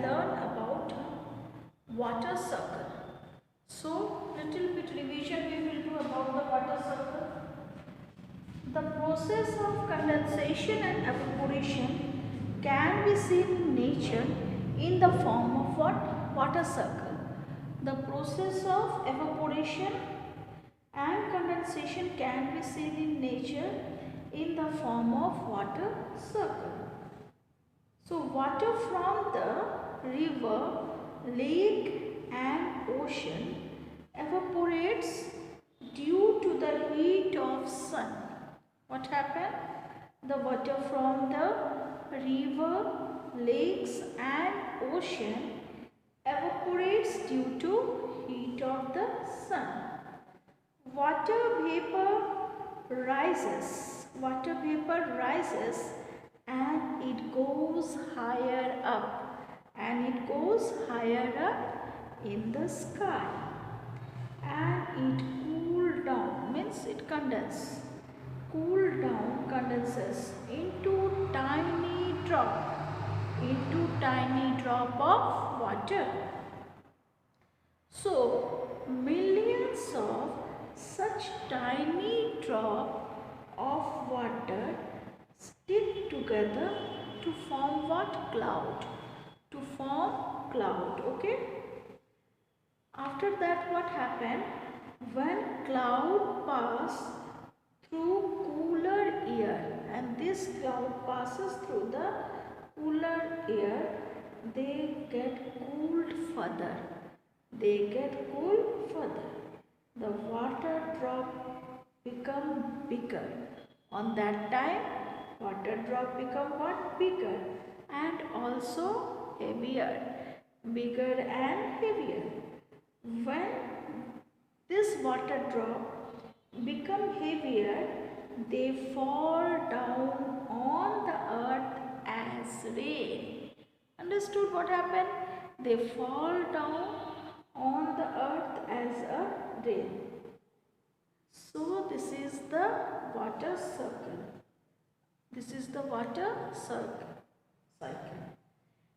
learn about water circle. So little bit revision we will do about the water circle. The process of condensation and evaporation can be seen in nature in the form of what? Water circle. The process of evaporation and condensation can be seen in nature in the form of water circle. So water from the river, lake and ocean evaporates due to the heat of sun. What happened? The water from the river, lakes and ocean evaporates due to heat of the sun. Water vapor rises. Water vapor rises and it goes higher up, and it goes higher up in the sky, and it cool down, means it condenses. Cool down, condenses into tiny drop of water. So millions of such tiny drop of water stick together to form what? Cloud. To form cloud. Okay. After that, what happened? When cloud pass through cooler air, and this cloud passes through the cooler air, they get cooled further. They get cooled further. The water drop become bigger. On that time, water drop become what? Bigger and also heavier. Bigger and heavier. When this water drop become heavier, they fall down on the earth as rain. Understood what happened? They fall down on the earth as a rain. So this is the water circle. This is the water cycle.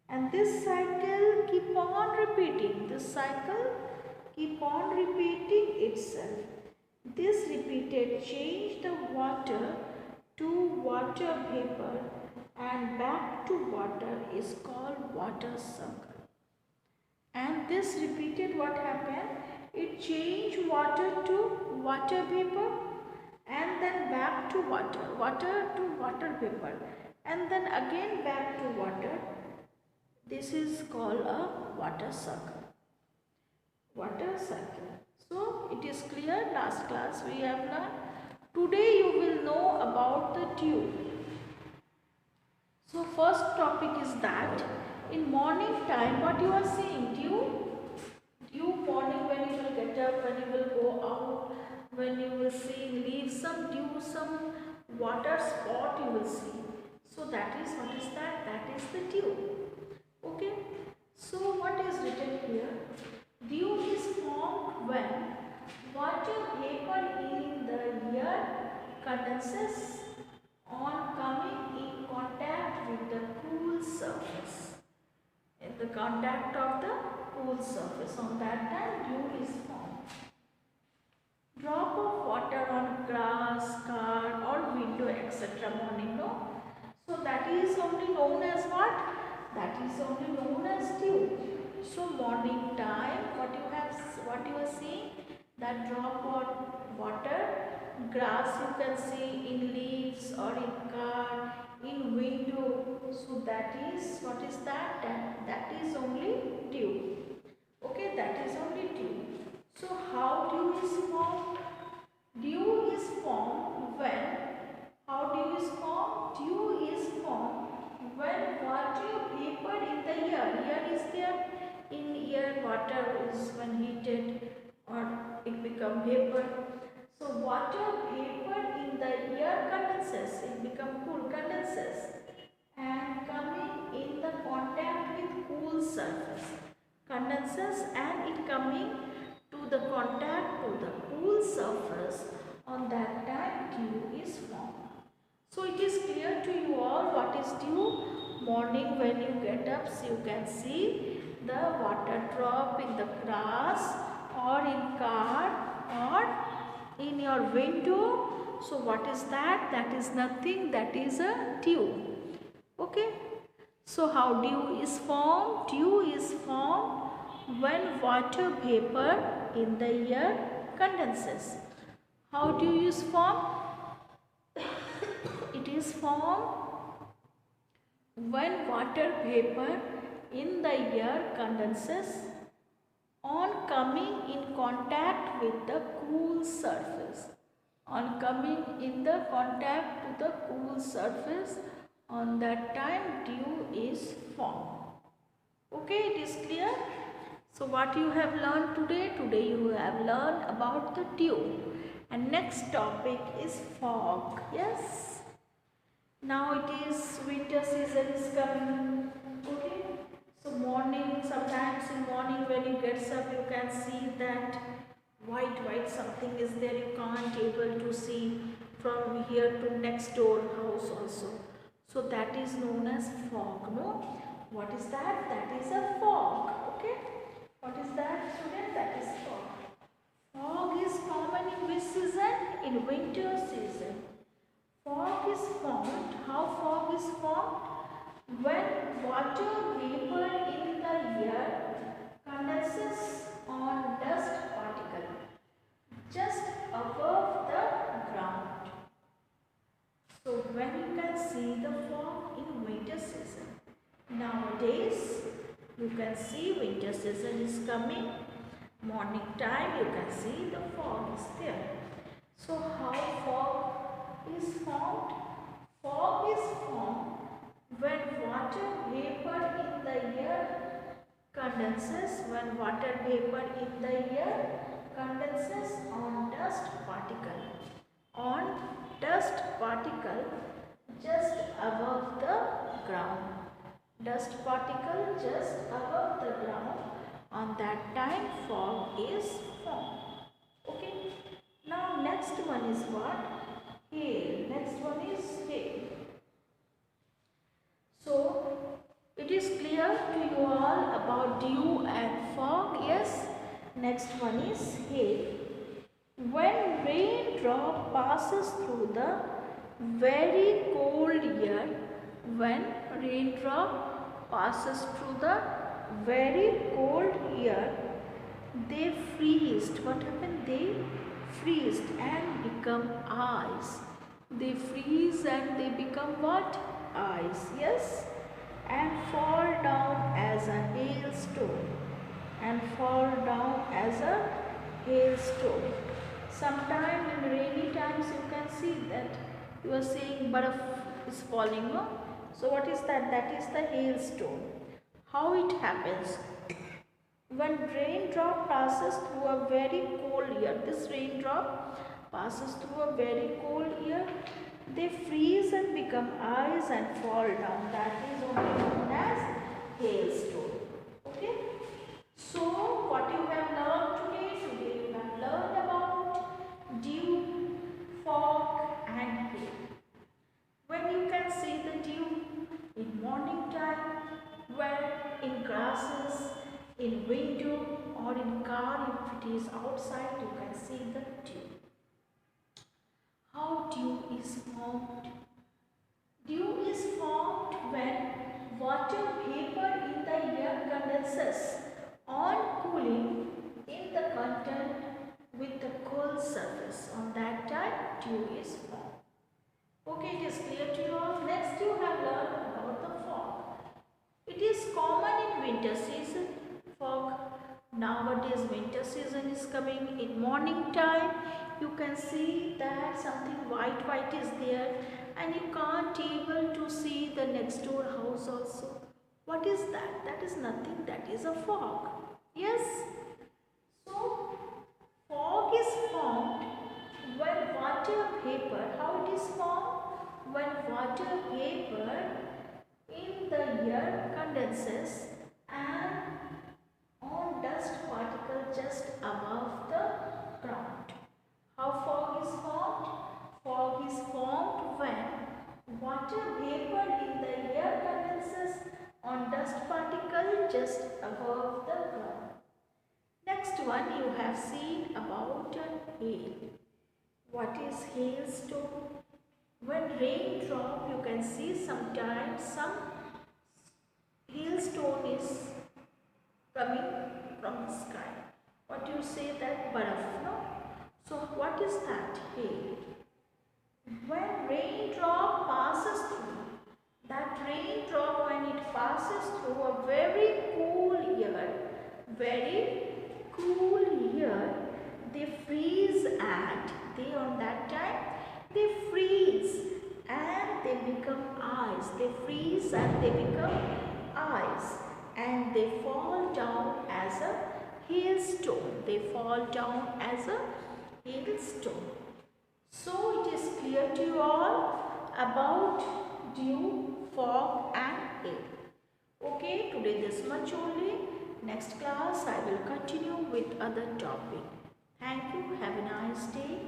And this cycle keep on repeating. This cycle keep on repeating itself. This repeated change the water to water vapor and back to water is called water cycle. And this repeated what happened? It changed water to water vapor and then back to water, water to water vapor, and then again back to water. This is called a water cycle. Water cycle. So it is clear, last class we have learned. Today you will know about the tube. So first topic is that in morning time what you are seeing? Dew morning, when you will get up, when you will go out, when you will see leaves, some dew, some water spot you will see. So that is, what is that? That is the dew. Okay. So what is written here? Dew is formed when water vapor in the air condenses on coming in contact with the cool surface. In the contact of the cool surface, on that time dew is formed. Drop of water on grass, car or window etc. morning, no? So that is only known as what? That is only known as dew. So morning time, what you are seeing? That drop of water, grass you can see, in leaves or in car, in window. So that is, what is that? That is only dew. Okay, that is only dew. So how dew is formed? Dew is formed when, how dew is formed? Dew is formed when water vapor in the air. Air is there. In air water is when heated or it become vapor. So water vapor in the air condenses, it become cool, condenses and coming in the contact with cool surface. Condenses and it coming to the contact to the cool surface, on that time dew is formed. So it is clear to you all what is dew. morning when you get up, so you can see the water drop in the grass or in car or in your window. So what is that? That is nothing, that is a dew. Okay. So how dew is formed? Dew is formed when water vapor in the air condenses. How dew is formed? It is formed when water vapor in the air condenses on coming in contact with the cool surface. On coming in the contact to the cool surface, on that time dew is formed. Okay, it is clear? So what you have learned today? Today you have learned about the dew. And next topic is fog. Yes? Now it is winter season is coming. Okay? So morning, sometimes in morning when you get up, you can see that white something is there. You can't able to see from here to next door house also. So that is known as fog. No? What is that? That is a fog. Okay? What is that, student? That is fog. Fog is common in which season? In winter season. Fog is formed. How fog is formed? When water vapor in the air condenses on dust particle just above the ground. So when you can see the fog in winter season. Nowadays you can see winter season is coming. Morning time you can see the fog is there. So how fog is formed? Fog is formed when water vapor in the air condenses, when water vapor in the air condenses on dust particle, on dust particle just above the ground. Dust particle just above the ground, on that time fog is formed. Okay. Now next one is what? Hail. Next one is hail. So it is clear to you all about dew and fog. Yes. Next one is hail. When raindrop passes through the very cold air, when raindrop passes through the very cold air, they freezed. What happened? They freezed and become ice. They freeze and they become what? Ice. Yes. And fall down as a hailstone. And fall down as a hailstone. Sometime in rainy times you can see that you are seeing barf is falling. No? So what is that? That is the hailstone. How it happens? When raindrop passes through a very cold air, this raindrop passes through a very cold air, they freeze and become ice and fall down. That is only known as hailstone. Okay. So what you have learned today? Today you have learned about dew, fog and hail. When you can see the dew in morning time, when in grasses, in window or in car, if it is outside, you can see the dew. How dew is formed? Dew is formed when water vapor in the air condenses on cooling in the content with the cool surface. On that time, dew is formed. Okay, it is clear to you all. Next, you have learned about the fog. It is common in winter season. Fog. Nowadays winter season is coming. In morning time you can see that something white is there and you can't able to see the next door house also. What is that? That is nothing. That is a fog. Yes. So fog is formed when water vapor. How it is formed? When water vapor in the air condenses and on dust particle just above the ground. How fog is formed? Fog is formed when water vapor in the air condenses just above the ground. Next one you have seen about hail. What is hailstone? When rain drop, you can see sometimes some hailstone is coming from the sky. What do you say that? Baraf, no? So what is that? Hail. When raindrop passes through, that raindrop when it passes through a very cool air, they freeze and they on that time, they freeze and they become ice. They freeze and they become ice and they fall down as a hailstone. They fall down as a hailstone. So it is clear to you all about dew, fog and hail. Okay, today this much only. Next class I will continue with other topic. Thank you. Have a nice day.